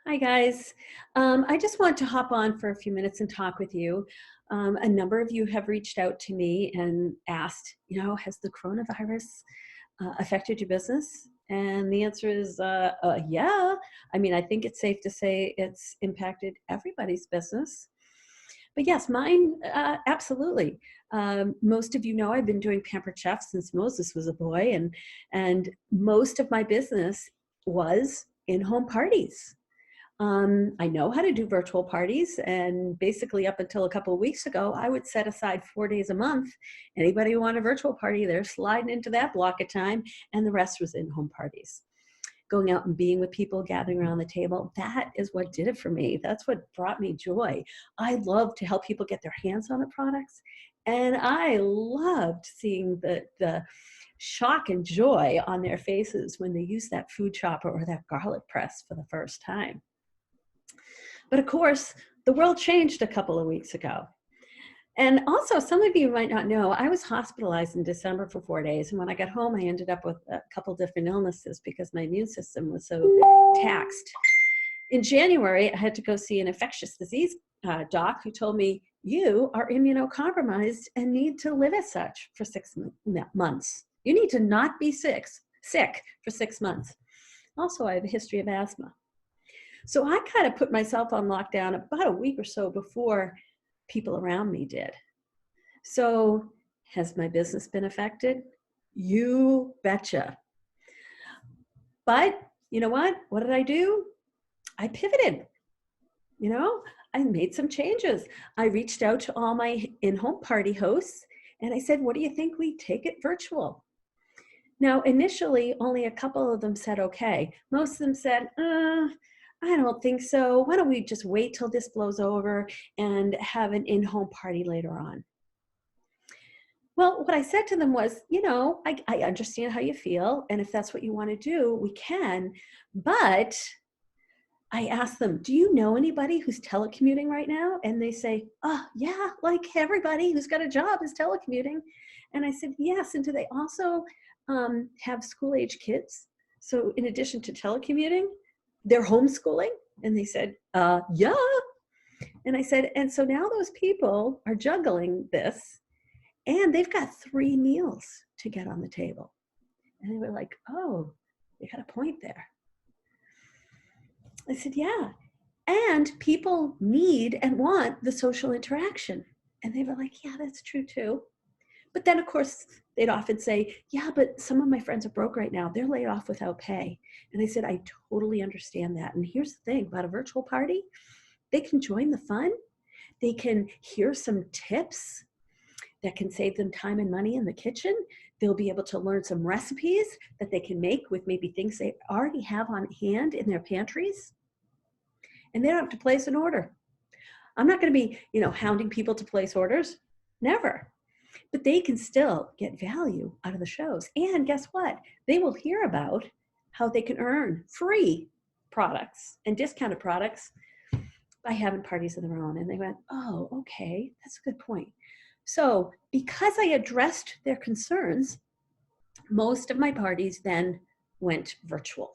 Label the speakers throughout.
Speaker 1: Hi, guys. I just want to hop on for a few minutes and talk with you. A number of you have reached out to me and asked, has the coronavirus affected your business? And the answer is, yeah. I mean, I think it's safe to say it's impacted everybody's business. But yes, mine, absolutely. Most of you know I've been doing Pampered Chef since Moses was a boy, and most of my business was in-home parties. I know how to do virtual parties, and basically up until a couple of weeks ago, I would set aside 4 days a month. Anybody who wanted a virtual party, they're sliding into that block of time, and the rest was in-home parties. Going out and being with people, gathering around the table, that is what did it for me. That's what brought me joy. I love to help people get their hands on the products, and I loved seeing the shock and joy on their faces when they use that food chopper or that garlic press for the first time. But of course, the world changed a couple of weeks ago. And also, some of you might not know, I was hospitalized in December for 4 days. And when I got home, I ended up with a couple different illnesses because my immune system was so taxed. In January, I had to go see an infectious disease doc who told me, you are immunocompromised and need to live as such for 6 months. You need to not be sick for 6 months. Also, I have a history of asthma. So I kind of put myself on lockdown about a week or so before people around me did. So has my business been affected? You betcha. But you know what? What did I do? I pivoted. I made some changes. I reached out to all my in-home party hosts and I said, what do you think we take it virtual? Now, initially, only a couple of them said, okay. Most of them said, I don't think so. Why don't we just wait till this blows over and have an in-home party later on? Well, what I said to them was, I understand how you feel. And if that's what you want to do, we can. But I asked them, do you know anybody who's telecommuting right now? And they say, oh, yeah, like everybody who's got a job is telecommuting. And I said, yes. And do they also have school-age kids? So in addition to telecommuting, they're homeschooling? And they said, yeah. And I said, and so now those people are juggling this and they've got 3 meals to get on the table. And they were like, oh, you got a point there. I said, yeah. And people need and want the social interaction. And they were like, yeah, that's true too. But then, of course, they'd often say, yeah, but some of my friends are broke right now. They're laid off without pay. And I said, I totally understand that. And here's the thing about a virtual party. They can join the fun. They can hear some tips that can save them time and money in the kitchen. They'll be able to learn some recipes that they can make with maybe things they already have on hand in their pantries. And they don't have to place an order. I'm not going to be, hounding people to place orders. Never. But they can still get value out of the shows. And guess what? They will hear about how they can earn free products and discounted products by having parties of their own. And they went, oh, okay, that's a good point. So because I addressed their concerns, most of my parties then went virtual.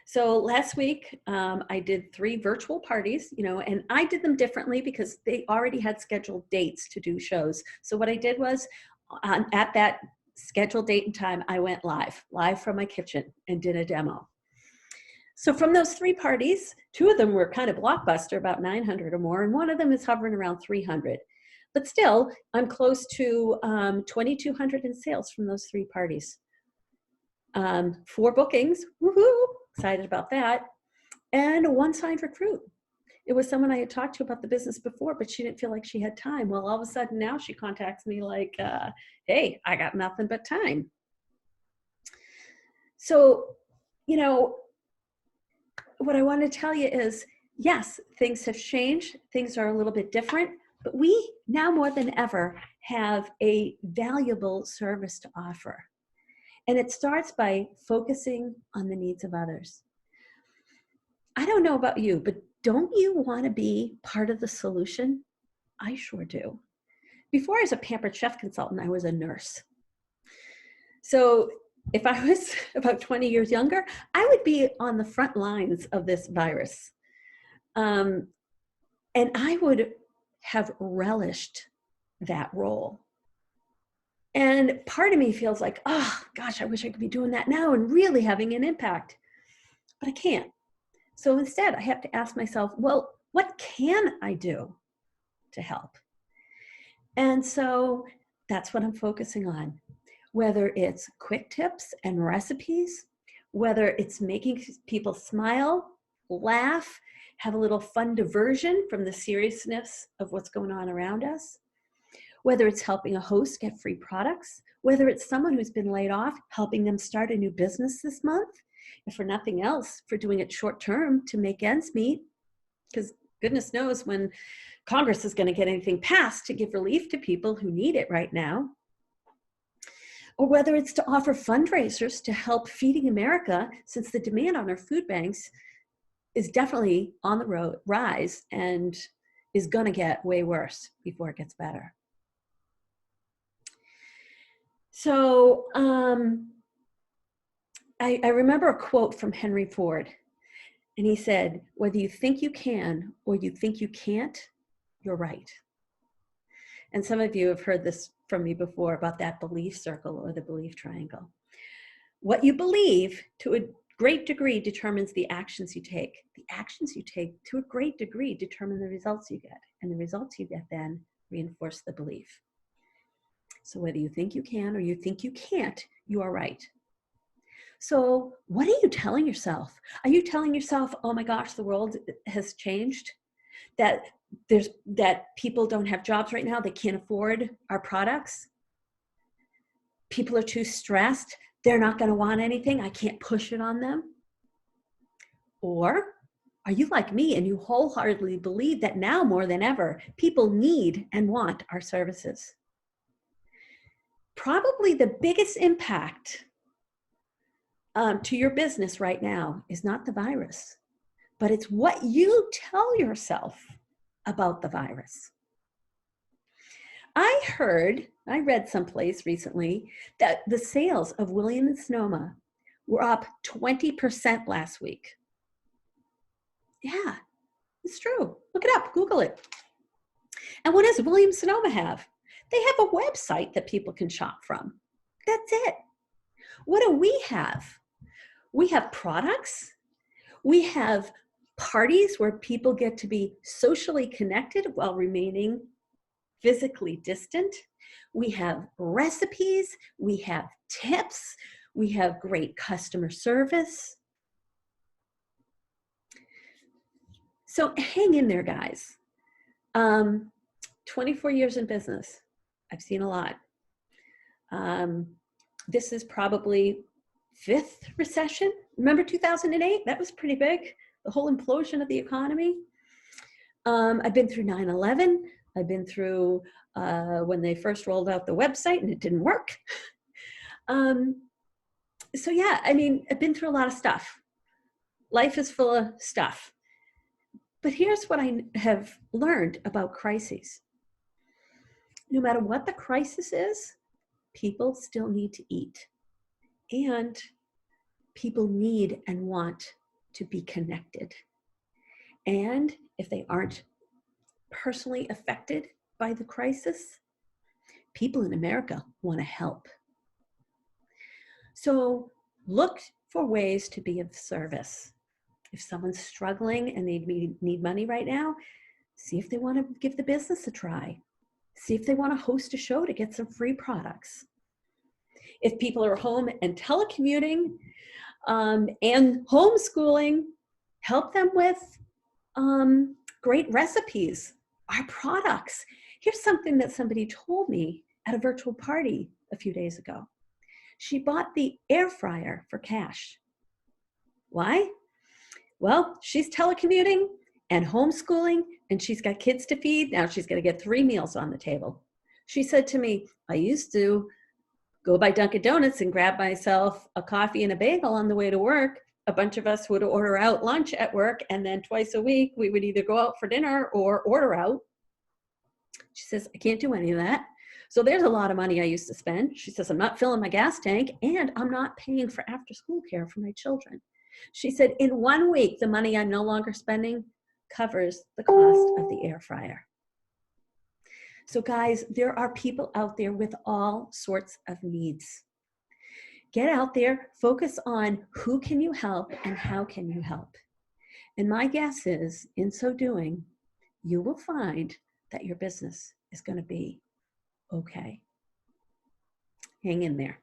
Speaker 1: So last week, I did 3 virtual parties, and I did them differently because they already had scheduled dates to do shows. So what I did was at that scheduled date and time, I went live from my kitchen and did a demo. So from those 3 parties, 2 of them were kind of blockbuster, about 900 or more, and one of them is hovering around 300. But still, I'm close to 2,200 in sales from those 3 parties. 4 bookings, woohoo, excited about that, and 1 signed recruit. It was someone I had talked to about the business before, but she didn't feel like she had time. Well, all of a sudden now she contacts me like, hey, I got nothing but time. So, what I want to tell you is, yes, things have changed. Things are a little bit different, but we now more than ever have a valuable service to offer. And it starts by focusing on the needs of others. I don't know about you, but don't you want to be part of the solution? I sure do. Before I was a Pampered Chef consultant, I was a nurse. So if I was about 20 years younger, I would be on the front lines of this virus. And I would have relished that role. And part of me feels like, oh gosh, I wish I could be doing that now and really having an impact, but I can't. So instead, I have to ask myself, well, what can I do to help? And so that's what I'm focusing on, whether it's quick tips and recipes, whether it's making people smile, laugh, have a little fun diversion from the seriousness of what's going on around us, whether it's helping a host get free products, whether it's someone who's been laid off, helping them start a new business this month, and for nothing else, for doing it short term to make ends meet, because goodness knows when Congress is going to get anything passed to give relief to people who need it right now. Or whether it's to offer fundraisers to help Feeding America, since the demand on our food banks is definitely on the rise and is going to get way worse before it gets better. So I remember a quote from Henry Ford, and he said, whether you think you can or you think you can't, you're right. And some of you have heard this from me before about that belief circle or the belief triangle. What you believe to a great degree determines the actions you take. The actions you take to a great degree determine the results you get. And the results you get then reinforce the belief. So whether you think you can or you think you can't, you are right. So what are you telling yourself? Are you telling yourself, oh my gosh, the world has changed? That people don't have jobs right now, they can't afford our products? People are too stressed, they're not going to want anything, I can't push it on them? Or are you like me and you wholeheartedly believe that now more than ever, people need and want our services? Probably the biggest impact to your business right now is not the virus, but it's what you tell yourself about the virus. I read someplace recently that the sales of Williams Sonoma were up 20% last week. Yeah, it's true. Look it up, Google it. And what does Williams Sonoma have? They have a website that people can shop from. That's it. What do we have? We have products. We have parties where people get to be socially connected while remaining physically distant. We have recipes. We have tips. We have great customer service. So hang in there, guys. 24 years in business. I've seen a lot. This is probably fifth recession. Remember 2008? That was pretty big. The whole implosion of the economy. I've been through 9/11. I've been through when they first rolled out the website and it didn't work. So yeah, I mean, I've been through a lot of stuff. Life is full of stuff. But here's what I have learned about crises. No matter what the crisis is, people still need to eat. And people need and want to be connected. And if they aren't personally affected by the crisis, people in America want to help. So look for ways to be of service. If someone's struggling and they need money right now, see if they want to give the business a try. See if they want to host a show to get some free products. If people are home and telecommuting and homeschooling, help them with great recipes, our products. Here's something that somebody told me at a virtual party a few days ago. She bought the air fryer for cash. Why? Well, she's telecommuting and homeschooling, and she's got kids to feed. Now she's going to get 3 meals on the table. She said to me, I used to go by Dunkin' Donuts and grab myself a coffee and a bagel on the way to work. A bunch of us would order out lunch at work, and then twice a week, we would either go out for dinner or order out. She says, I can't do any of that. So there's a lot of money I used to spend. She says, I'm not filling my gas tank and I'm not paying for after school care for my children. She said, in 1 week, the money I'm no longer spending covers the cost of the air fryer. So guys, there are people out there with all sorts of needs. Get out there, focus on who can you help and how can you help. And my guess is, in so doing, you will find that your business is going to be okay. Hang in there.